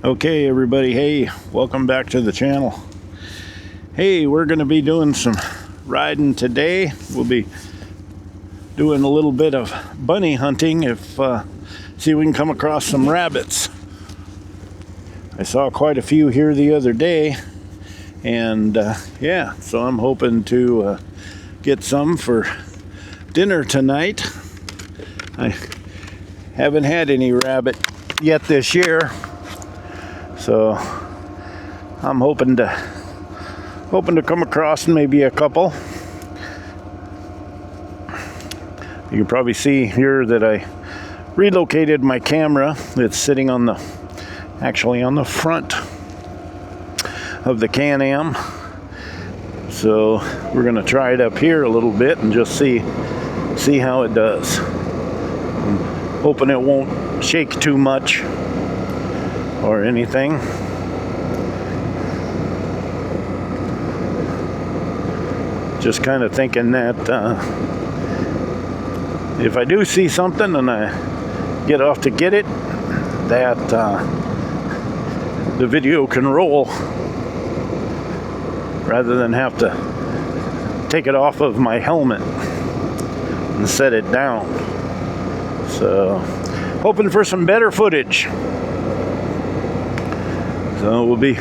Okay, everybody, hey, welcome back to the channel. Hey, we're going to be doing some riding today. We'll be doing a little bit of bunny hunting see if we can come across some rabbits. I saw quite a few here the other day, and yeah, so I'm hoping to get some for dinner tonight. I haven't had any rabbit yet this year, so I'm hoping to come across maybe a couple. You can probably see here that I relocated my camera. It's sitting actually on the front of the Can-Am. So we're gonna try it up here a little bit and just see how it does. I'm hoping it won't shake too much or anything. Just kind of thinking that if I do see something and I get off to get it, that the video can roll rather than have to take it off of my helmet and set it down. So hoping for some better footage. So we'll be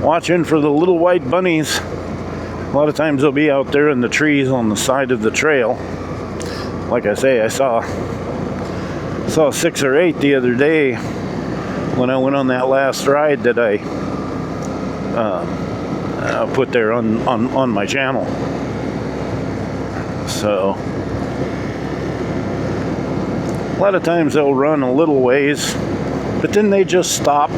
watching for the little white bunnies. A lot of times they'll be out there in the trees on the side of the trail. Like I say, I saw 6 or 8 the other day when I went on that last ride that I put there on my channel. So a lot of times they'll run a little ways, but then they just stop.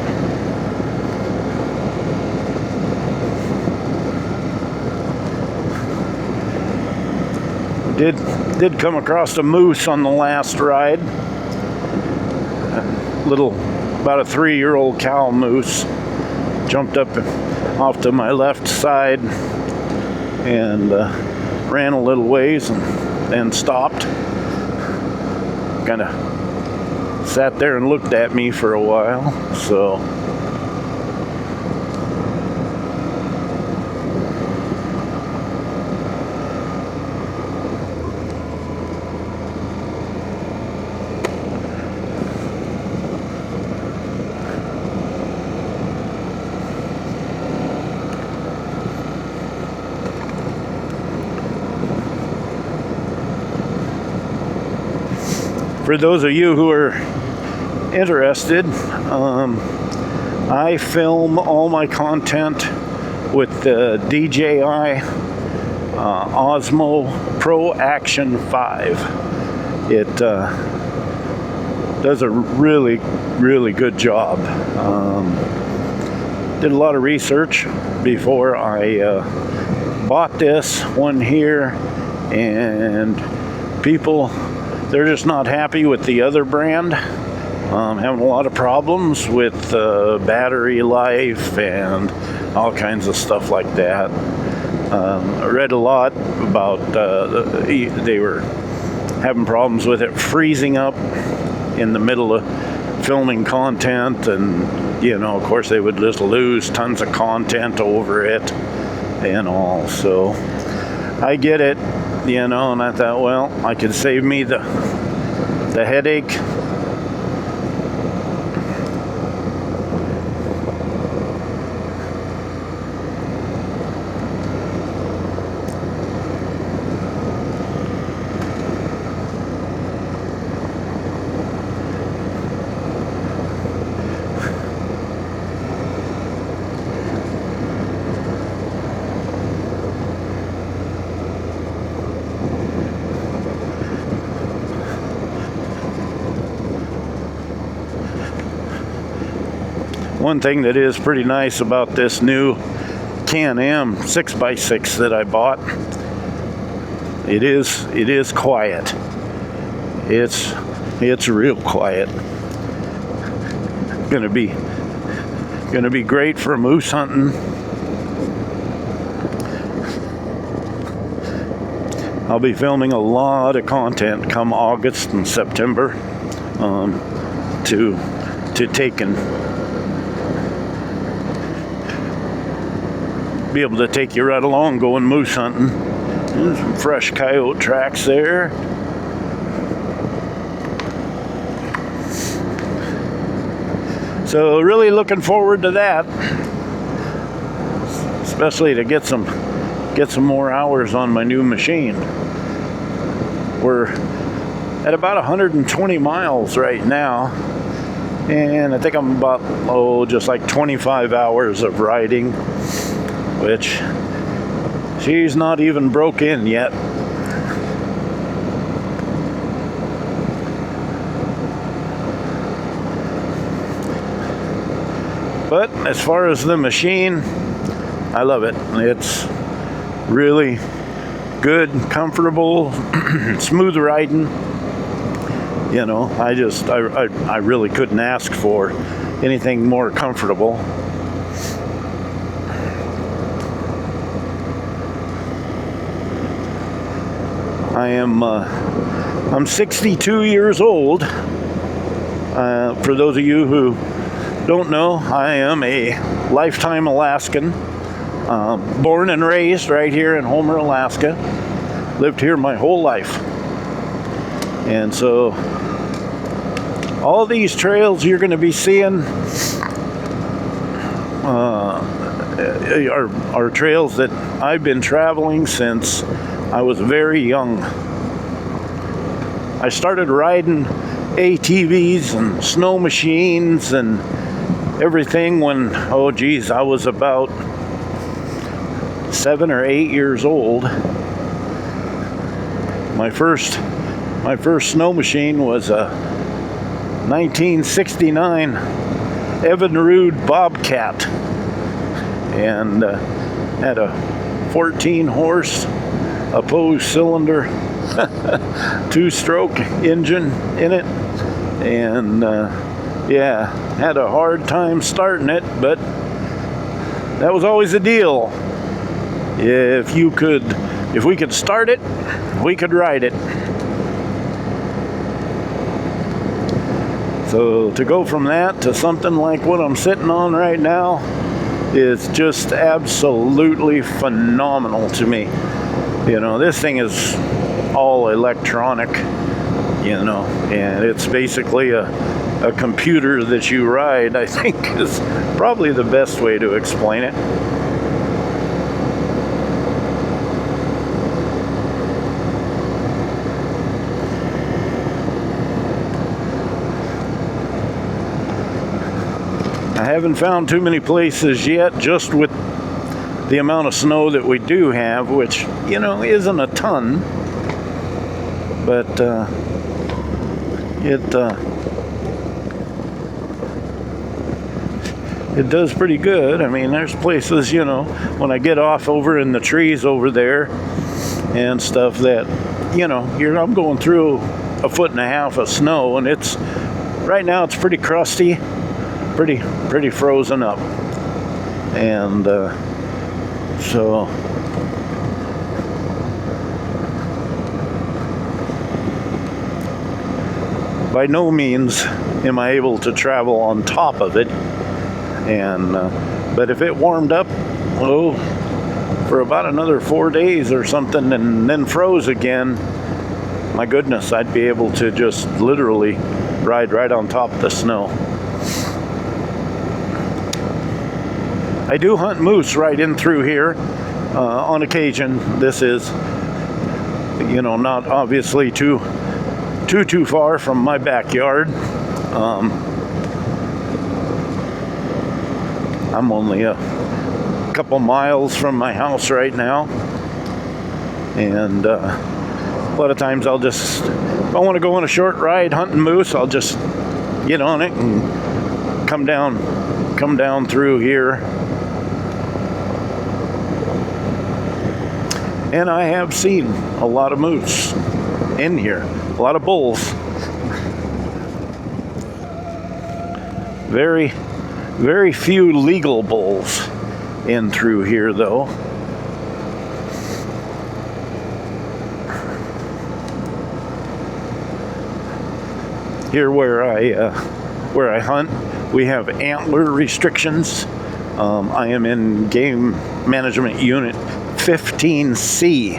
Did come across a moose on the last ride. About a 3-year-old cow moose jumped up off to my left side and ran a little ways and then stopped. Kind of sat there and looked at me for a while. So for those of you who are interested, I film all my content with the DJI Osmo Pro Action 5. It does a really, really good job. Did a lot of research before I bought this one here, and they're just not happy with the other brand. Having a lot of problems with battery life and all kinds of stuff like that. I read a lot about they were having problems with it freezing up in the middle of filming content, and of course they would just lose tons of content over it and all. So I get it. And I thought, well, I could save me the headache. One thing that is pretty nice about this new Can-Am 6x6 that I bought, it is quiet. It's real quiet. Gonna be great for moose hunting. I'll be filming a lot of content come August and September to take and be able to take you right along going moose hunting. There's some fresh coyote tracks there. So really looking forward to that, especially to get some more hours on my new machine. We're at about 120 miles right now, and I think I'm about just like 25 hours of riding, which she's not even broke in yet. But as far as the machine, I love it. It's really good, comfortable, smooth riding. You know, I really couldn't ask for anything more comfortable. I'm 62 years old. For those of you who don't know, I am a lifetime Alaskan. Born and raised right here in Homer, Alaska. Lived here my whole life. And so all these trails you're going to be seeing are trails that I've been traveling since I was very young. I started riding ATVs and snow machines and everything when, I was about 7 or 8 years old. My first snow machine was a 1969 Evinrude Bobcat, and had a 14-horse opposed cylinder 2-stroke engine in it, and had a hard time starting it, but that was always a deal. If we could start it, we could ride it. So to go from that to something like what I'm sitting on right now is just absolutely phenomenal to me. You know, this thing is all electronic, you know, and it's basically a computer that you ride, I think, is probably the best way to explain it. I haven't found too many places yet, just with the amount of snow that we do have, which, you know, isn't a ton, but it does pretty good. I mean, there's places, you know, when I get off over in the trees over there and stuff that, you know, I'm going through 1.5 feet of snow, and right now it's pretty crusty, pretty frozen up, and so by no means am I able to travel on top of it, and but if it warmed up for about another 4 days or something and then froze again, my goodness, I'd be able to just literally ride right on top of the snow. I do hunt moose right in through here on occasion. This is, you know, not obviously too far from my backyard. I'm only a couple miles from my house right now, and a lot of times if I want to go on a short ride hunting moose, I'll just get on it and come down through here. And I have seen a lot of moose in here, a lot of bulls. Very, very few legal bulls in through here, though. Here where I hunt, we have antler restrictions. I am in Game Management Unit 15C,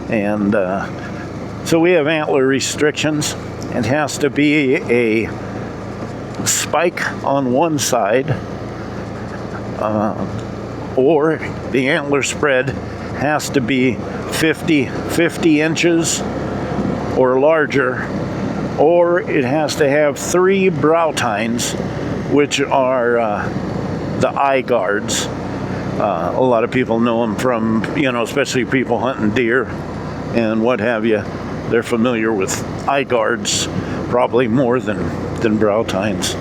and so we have antler restrictions. It has to be a spike on one side, or the antler spread has to be 50 inches or larger, or it has to have 3 brow tines, which are the eye guards. A lot of people know them from, especially people hunting deer and what have you. They're familiar with eye guards probably more than brow tines.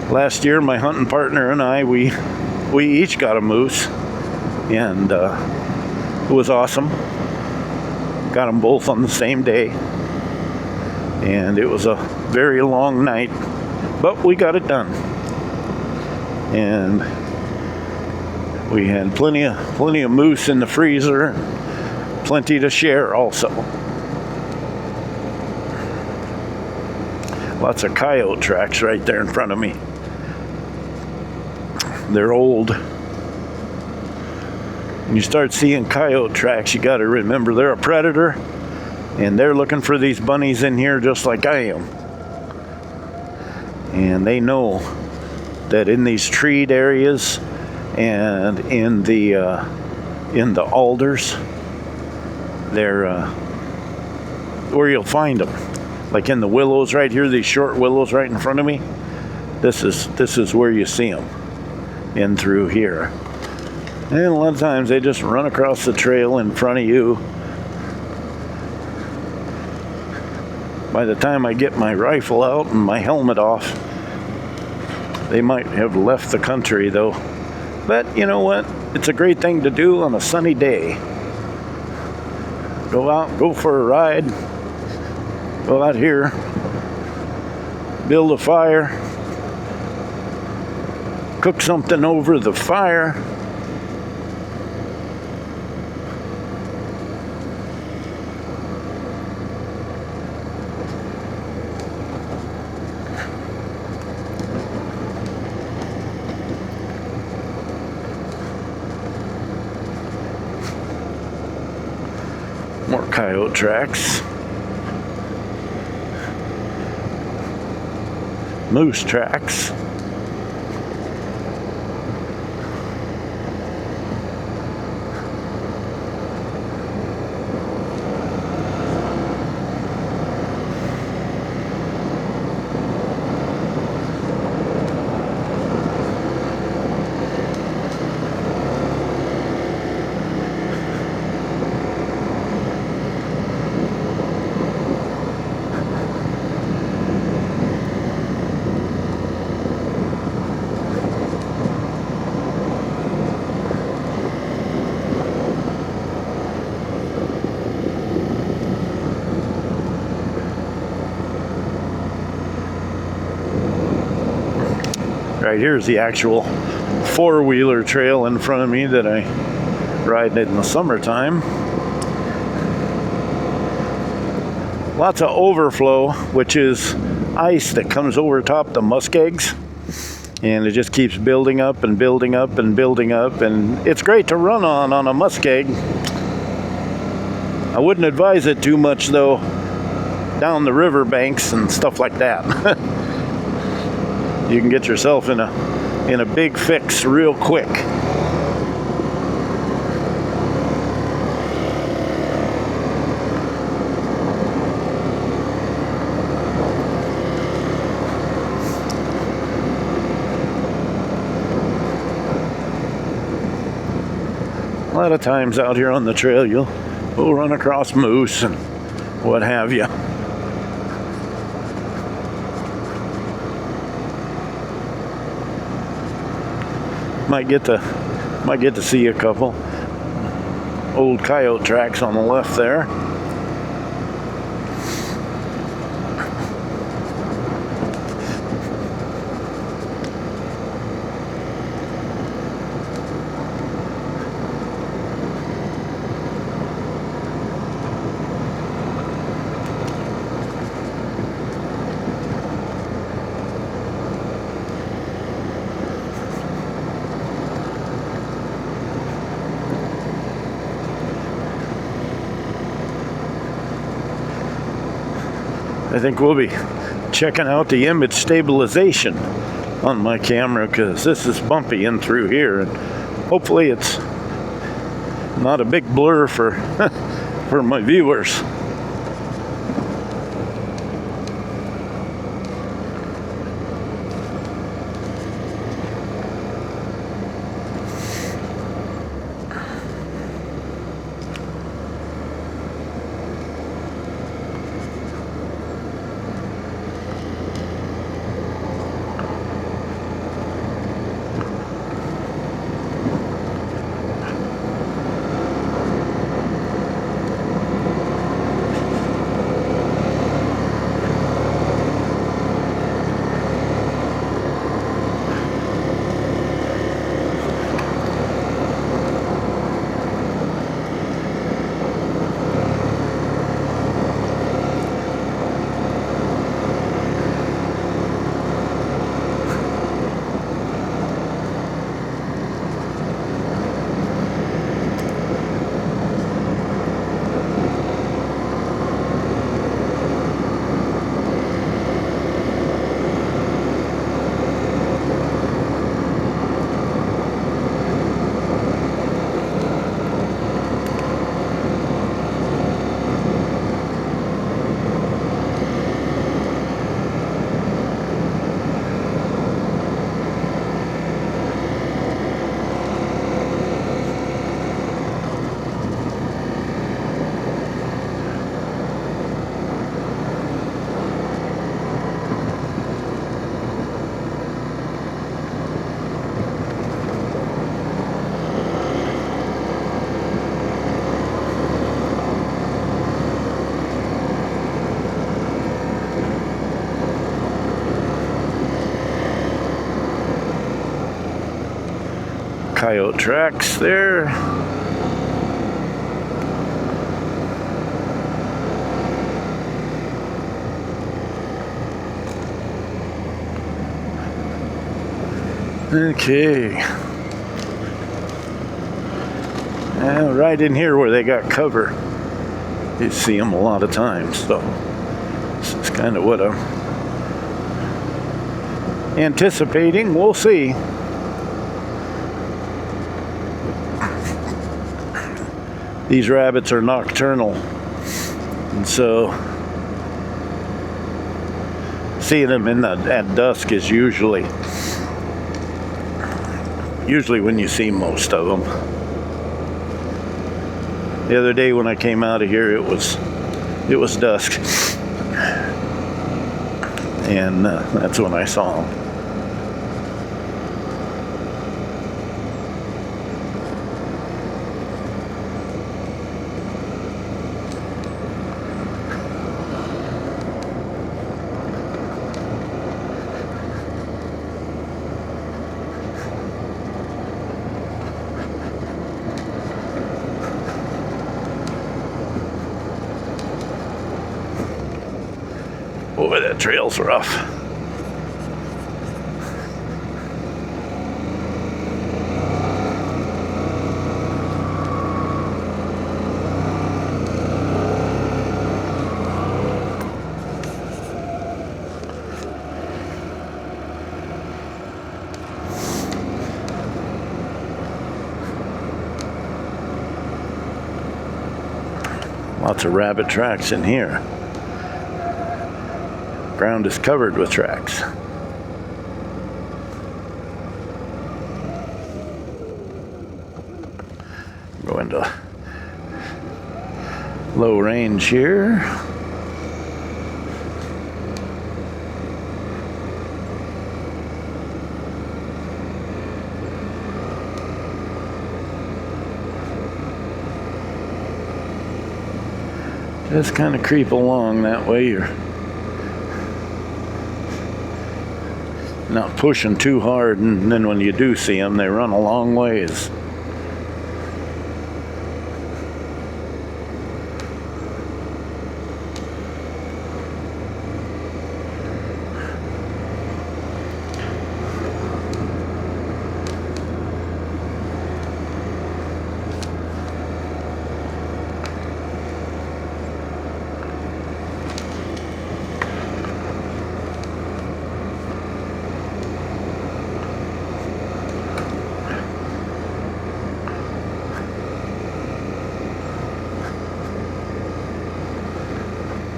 Last year, my hunting partner and I, we each got a moose, and it was awesome. Got them both on the same day, and it was a very long night, but we got it done. And we had plenty of moose in the freezer, plenty to share also. Lots of coyote tracks right there in front of me. They're old. When you start seeing coyote tracks, you got to remember they're a predator, and they're looking for these bunnies in here just like I am. And they know that in these treed areas and in the alders, they're where you'll find them. Like in the willows right here, these short willows right in front of me. This is where you see them. In through here. And a lot of times they just run across the trail in front of you. By the time I get my rifle out and my helmet off, they might have left the country though. But you know what? It's a great thing to do on a sunny day. Go out, go for a ride, go out here, build a fire, cook something over the fire. More coyote tracks. Moose tracks. Right here's the actual four-wheeler trail in front of me that I ride in the summertime. Lots of overflow, which is ice that comes over top the muskegs, and it just keeps building up and building up and building up, and it's great to run on a muskeg. I wouldn't advise it too much though down the river banks and stuff like that. You can get yourself in a big fix real quick. A lot of times out here on the trail, we'll run across moose and what have you. Might get to see a couple old coyote tracks on the left there. I think we'll be checking out the image stabilization on my camera, because this is bumpy in through here, and hopefully it's not a big blur for for my viewers. Coyote tracks there. Okay. Right in here where they got cover, you see them a lot of times, so this is kind of what I'm anticipating. We'll see. These rabbits are nocturnal, and so seeing them at dusk is usually when you see most of them. The other day when I came out of here, it was dusk, and that's when I saw them. Boy, that trail's rough. Lots of rabbit tracks in here. Ground is covered with tracks. Go into low range here. Just kind of creep along that way. You're not pushing too hard, and then when you do see them, they run a long ways.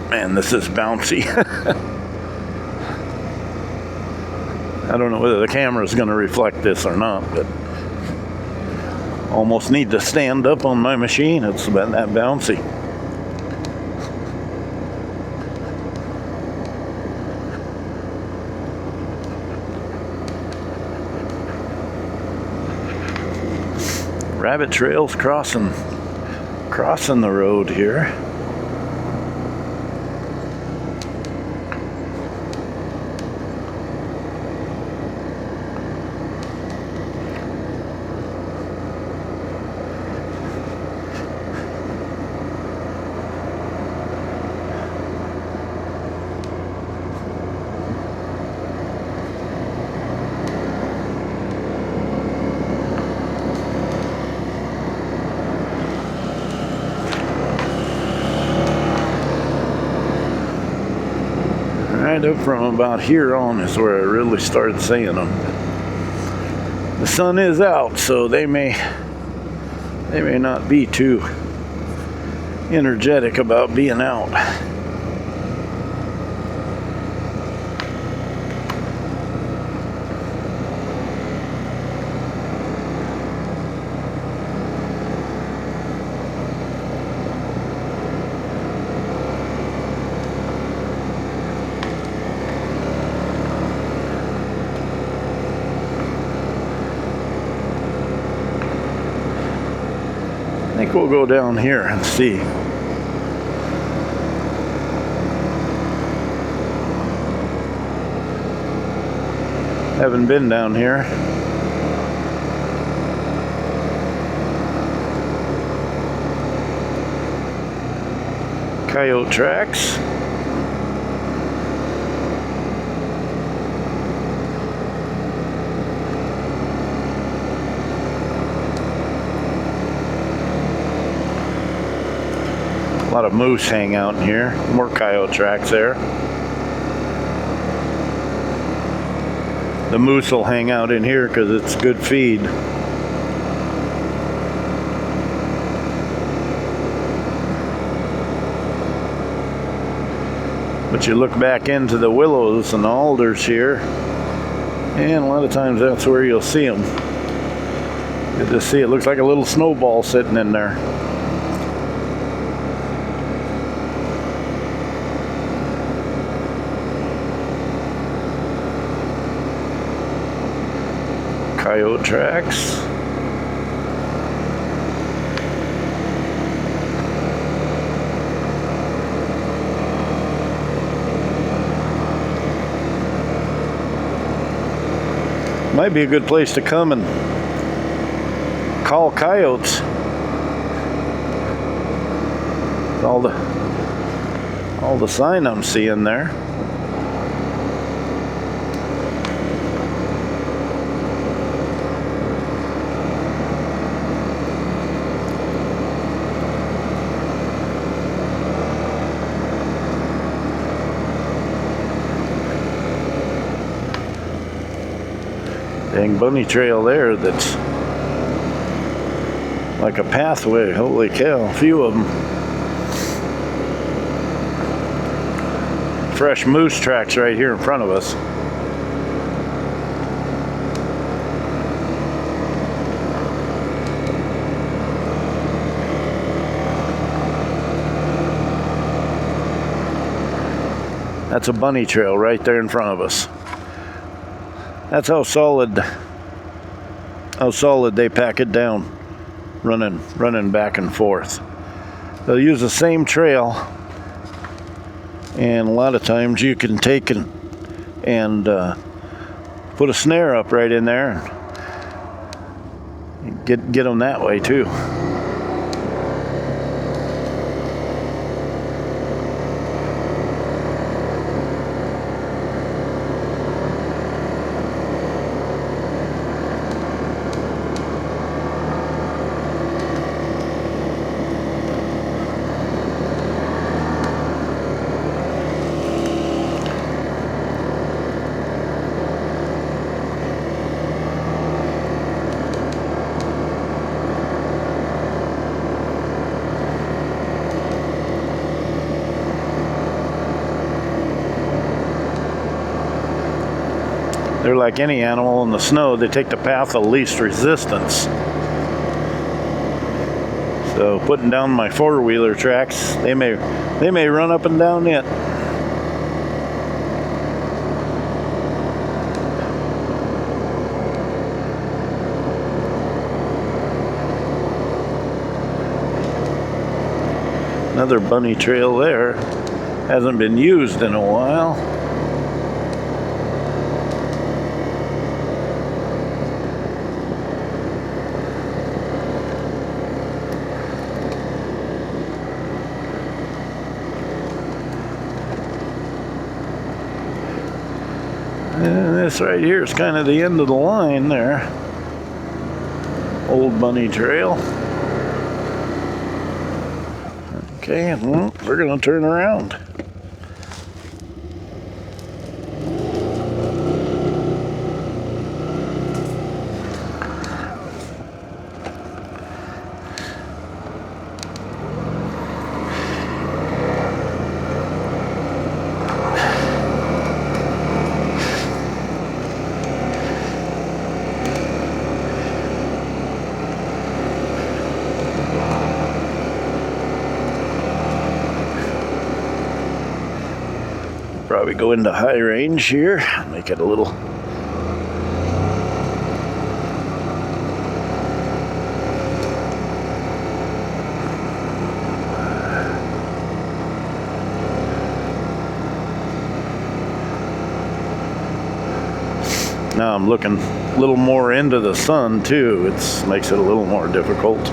Man, this is bouncy. I don't know whether the camera is going to reflect this or not, but almost need to stand up on my machine. It's about that bouncy. Rabbit trails crossing the road here. Right up from about here on is where I really started seeing them. The sun is out, so they may not be too energetic about being out. I think we'll go down here and see. Haven't been down here. Coyote tracks. A lot of moose hang out in here. More coyote tracks there. The moose will hang out in here because it's good feed. But you look back into the willows and alders here, and a lot of times that's where you'll see them. You just see it looks like a little snowball sitting in there. Coyote tracks. Might be a good place to come and call coyotes. All the sign I'm seeing there. Dang bunny trail there that's like a pathway. Holy cow, a few of them. Fresh moose tracks right here in front of us. That's a bunny trail right there in front of us. That's how solid they pack it down, running back and forth. They'll use the same trail, and a lot of times you can take and put a snare up right in there and get them that way too. They're like any animal in the snow. They take the path of least resistance. So putting down my four-wheeler tracks, they may run up and down it. Another bunny trail there. Hasn't been used in a while. And this right here is kind of the end of the line there. Old bunny trail. Okay, well, we're going to turn around. Probably go into high range here, make it a little. Now I'm looking a little more into the sun too. It makes it a little more difficult.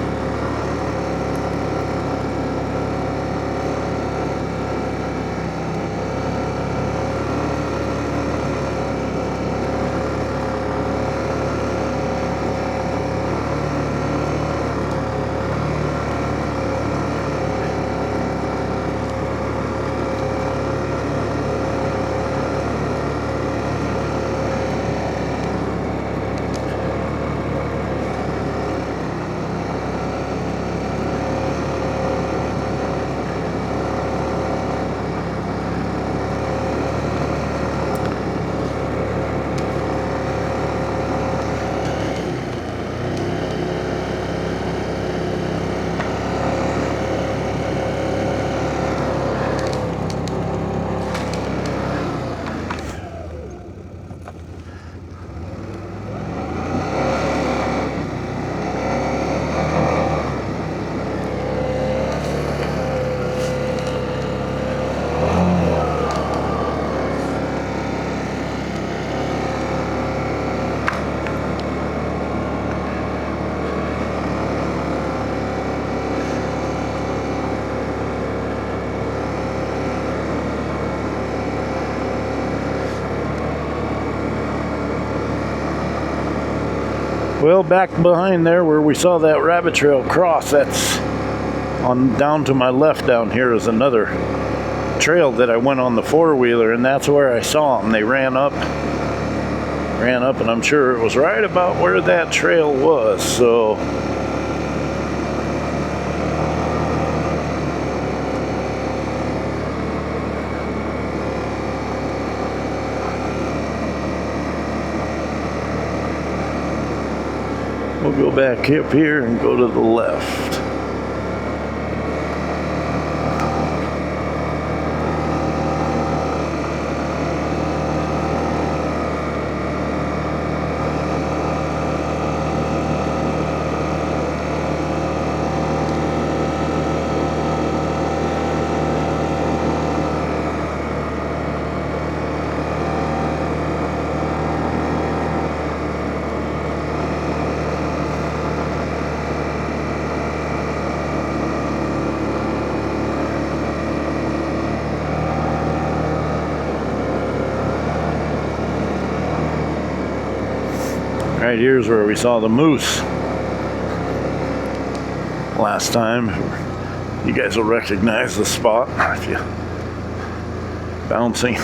Well, back behind there where we saw that rabbit trail cross, that's on down to my left down here is another trail that I went on the four-wheeler, and that's where I saw them. They ran up, and I'm sure it was right about where that trail was. So we'll go back up here and go to the left. Right here's where we saw the moose last time. You guys will recognize the spot if you bouncing.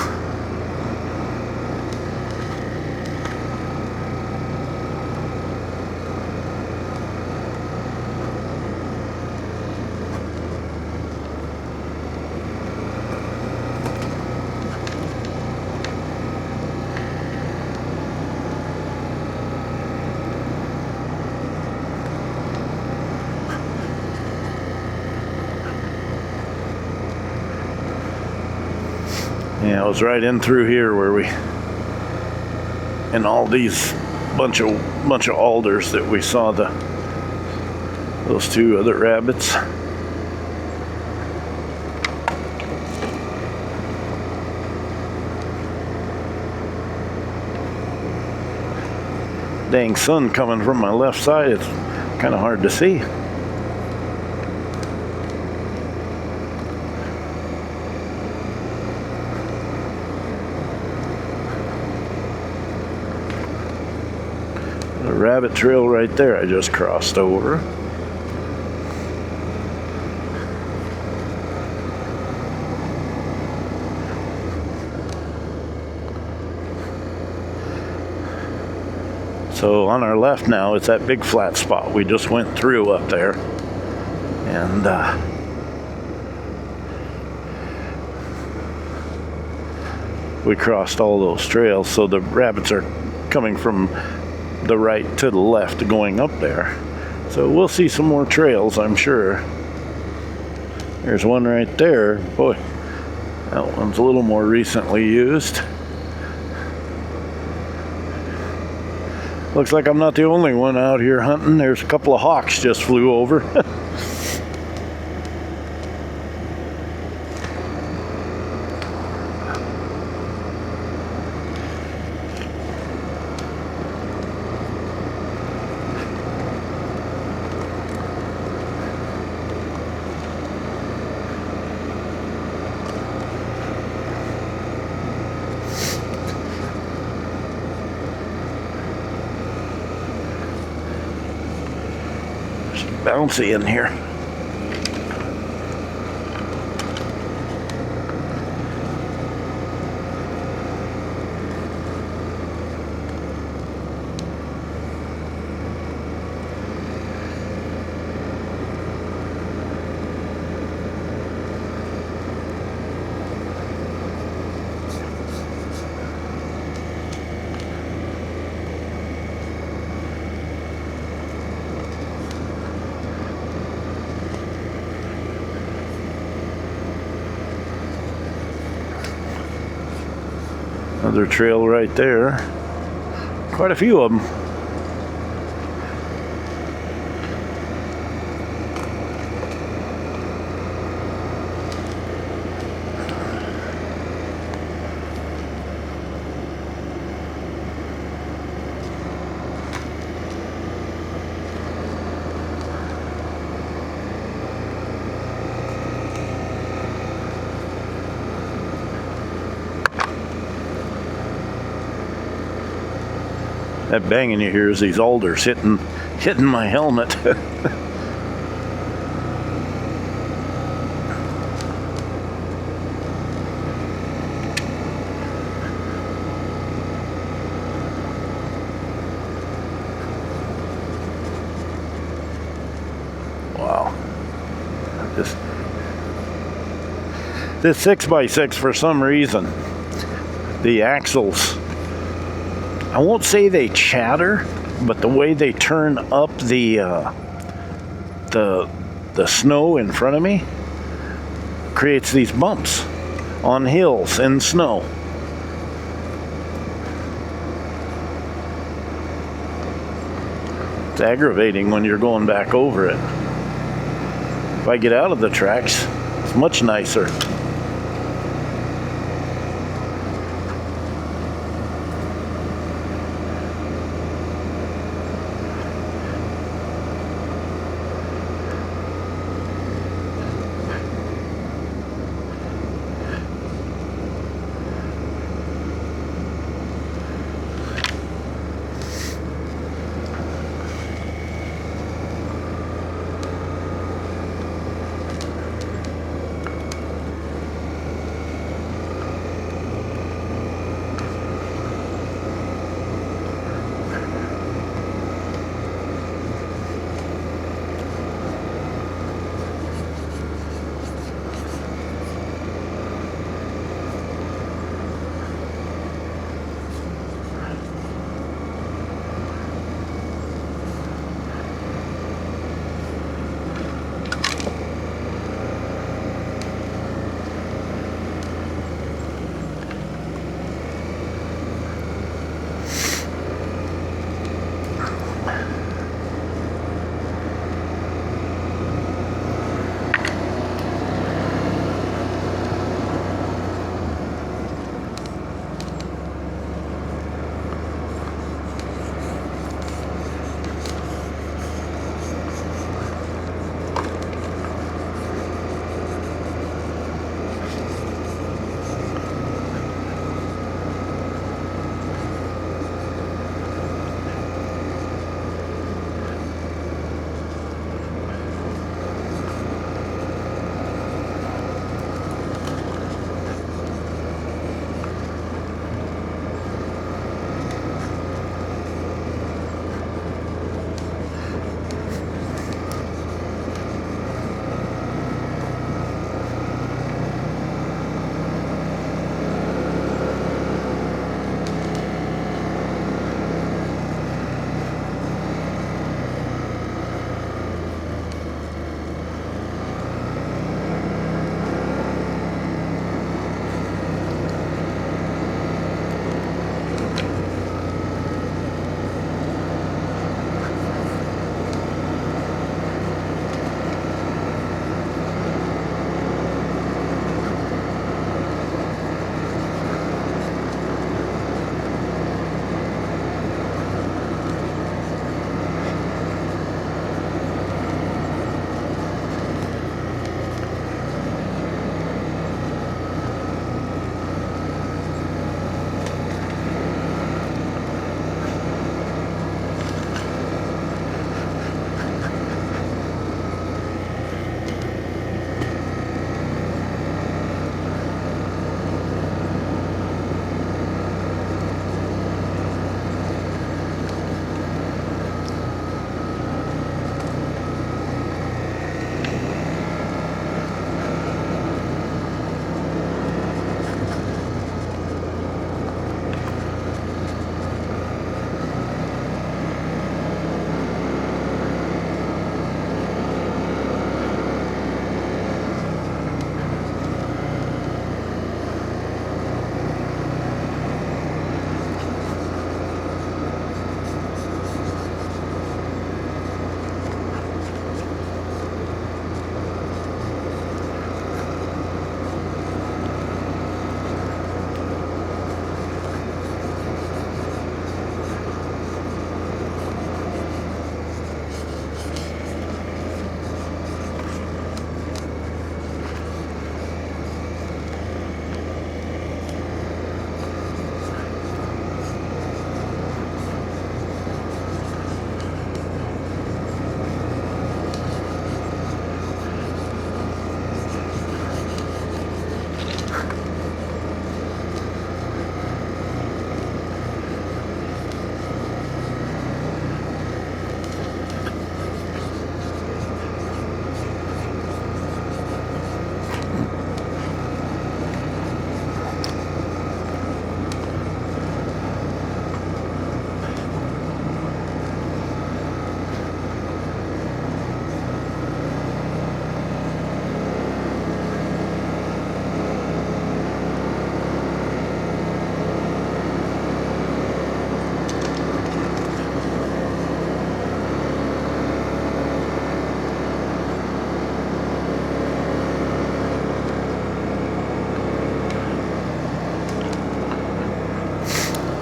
Yeah, it was right in through here where we, and all these bunch of alders that we saw those two other rabbits. Dang sun coming from my left side, it's kind of hard to see. The rabbit trail right there I just crossed over. So on our left now, it's that big flat spot we just went through up there. And we crossed all those trails, so the rabbits are coming from the right to the left going up there. So we'll see some more trails, I'm sure. There's one right there. Boy, that one's a little more recently used. Looks like I'm not the only one out here hunting. There's a couple of hawks just flew over. Bouncy in here. Another trail right there. Quite a few of them. That banging you hear is these alders hitting my helmet. Wow. This 6x6, for some reason, the axles, I won't say they chatter, but the way they turn up the snow in front of me creates these bumps on hills and snow. It's aggravating when you're going back over it. If I get out of the tracks, it's much nicer.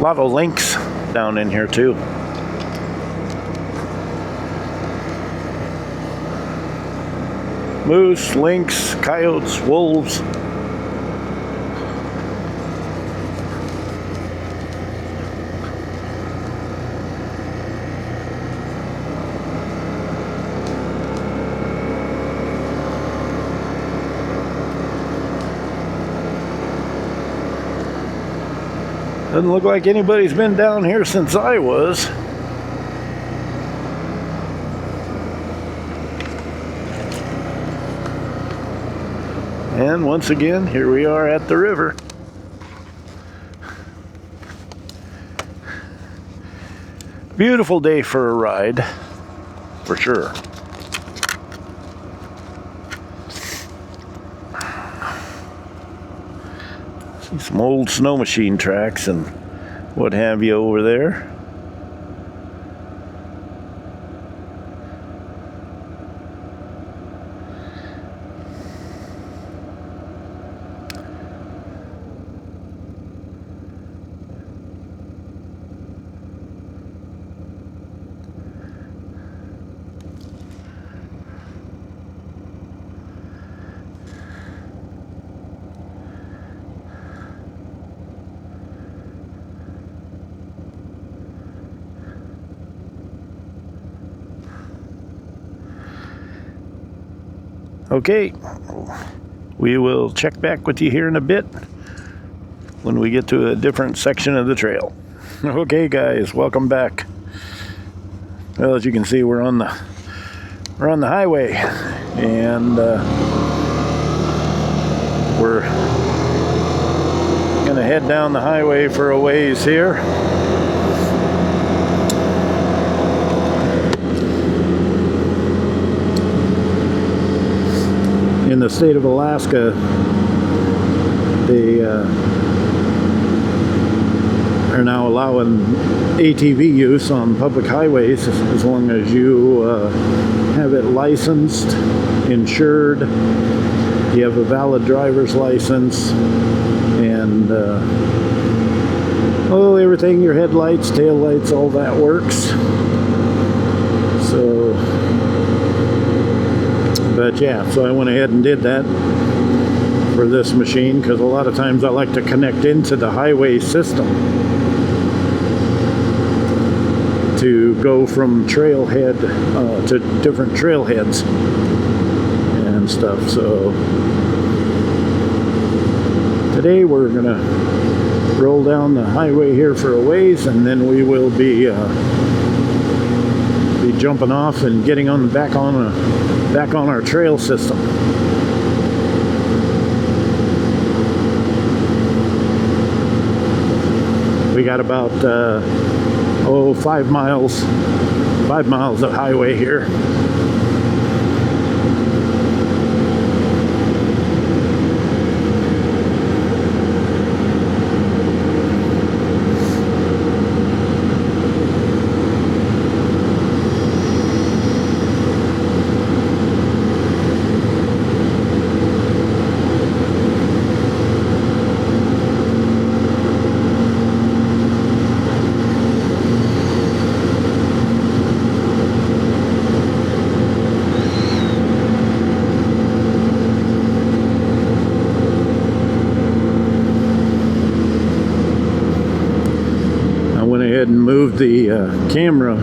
A lot of lynx down in here too. Moose, lynx, coyotes, wolves. Doesn't look like anybody's been down here since I was. And once again, here we are at the river. Beautiful day for a ride, for sure. See some old snow machine tracks and what have you over there. Okay, we will check back with you here in a bit when we get to a different section of the trail. Okay guys, welcome back. Well, as you can see, we're on the highway, and we're gonna head down the highway for a ways here. In the state of Alaska, they are now allowing ATV use on public highways as long as you have it licensed, insured, you have a valid driver's license, and everything, your headlights, tail lights, all that works. So, but yeah, so I went ahead and did that for this machine, because a lot of times I like to connect into the highway system to go from trailhead to different trailheads and stuff. So today we're gonna roll down the highway here for a ways, and then we will be jumping off and getting back on our trail system. We got about 5 miles of highway here. And move the camera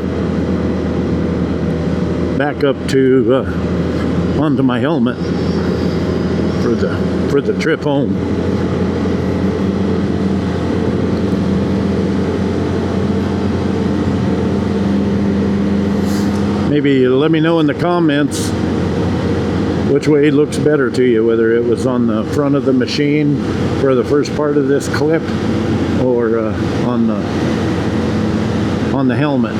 back up to onto my helmet for the trip home. Maybe let me know in the comments which way looks better to you, whether it was on the front of the machine for the first part of this clip, or on the helmet.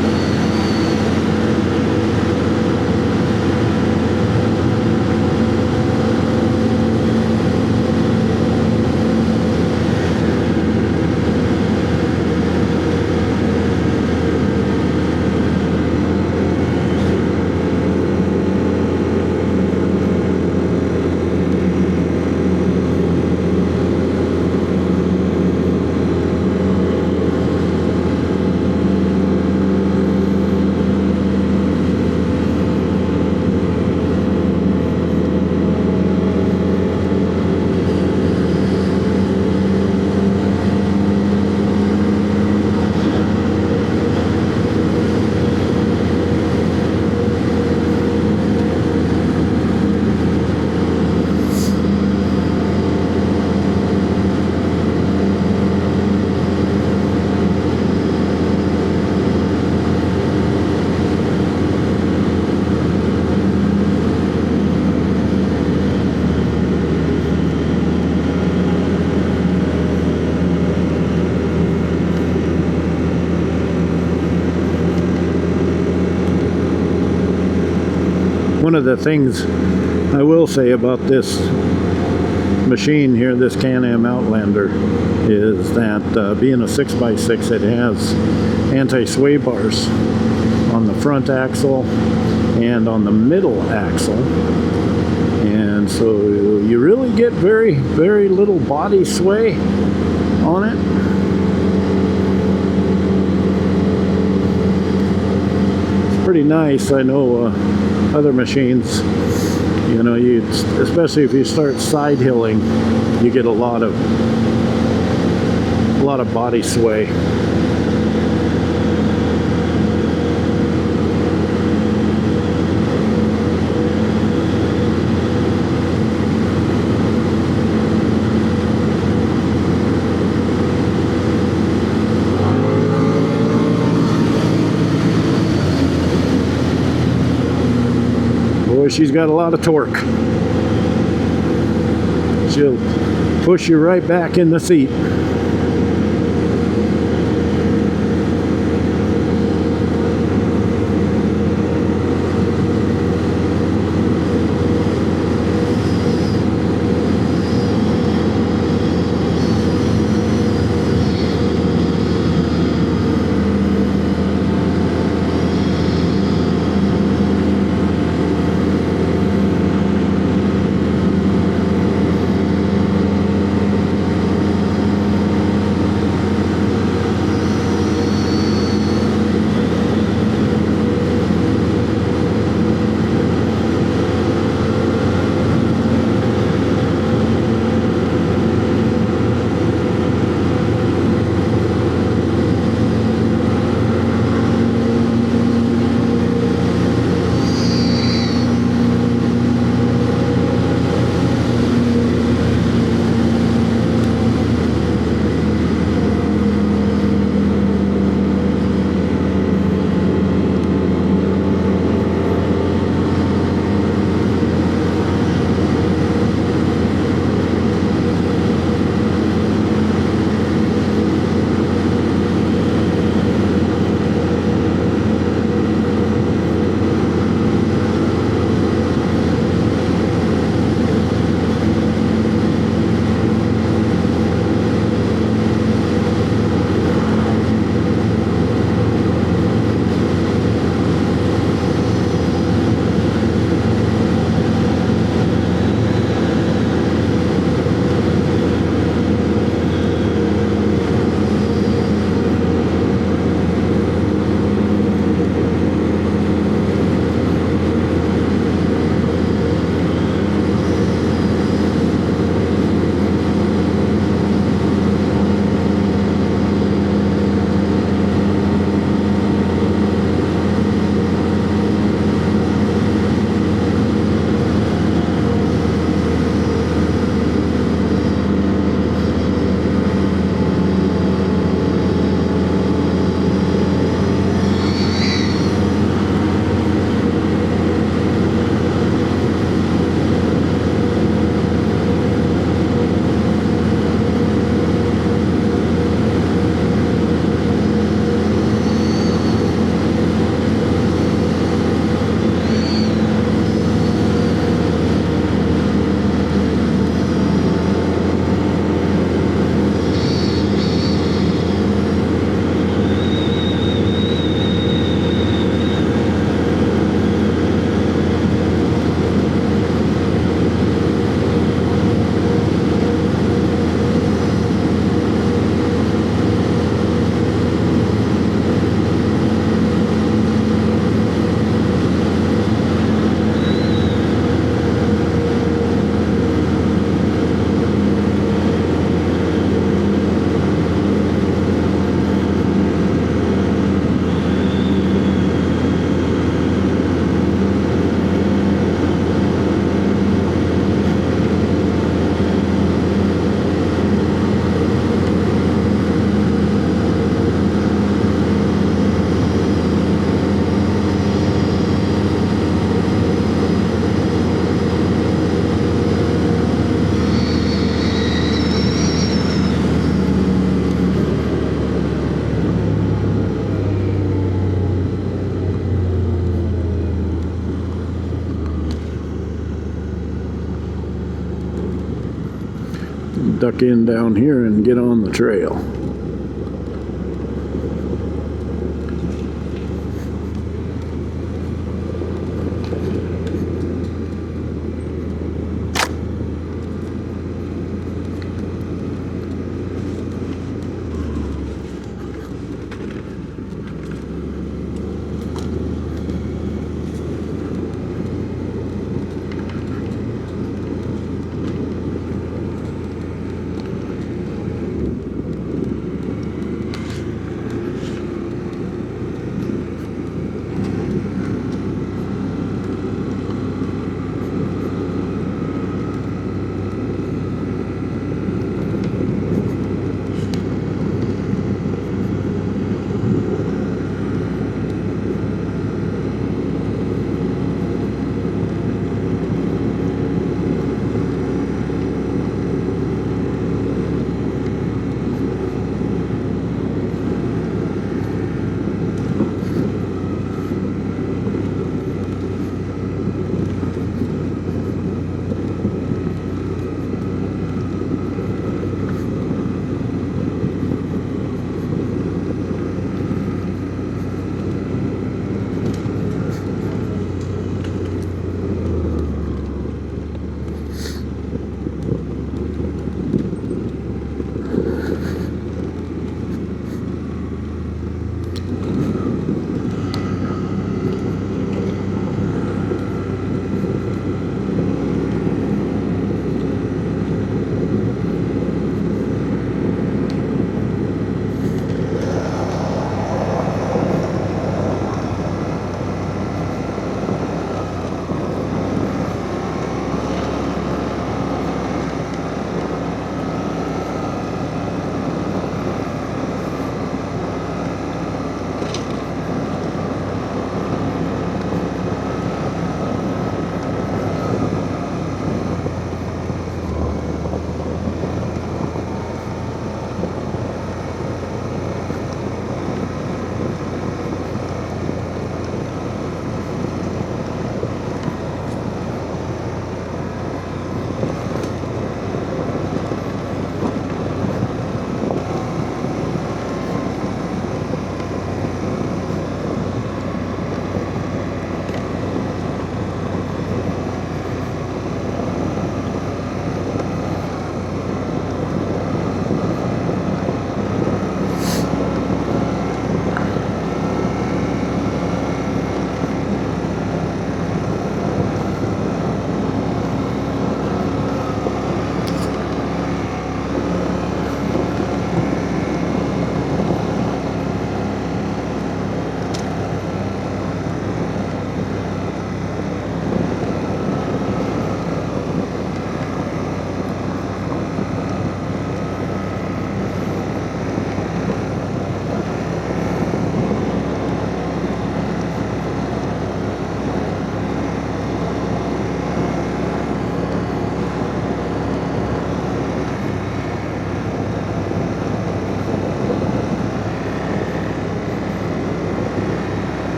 One of the things I will say about this machine here, this Can-Am Outlander, is that being a 6x6, it has anti-sway bars on the front axle and on the middle axle, and so you really get very, very little body sway on it. It's pretty nice. I know other machines, you know, especially if you start side hilling, you get a lot of body sway. Boy, she's got a lot of torque. She'll push you right back in the seat. duck in down here and get on the trail.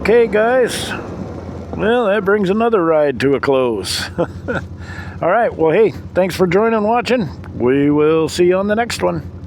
Okay, guys. Well, that brings another ride to a close. All right. Well, hey, thanks for joining and watching. We will see you on the next one.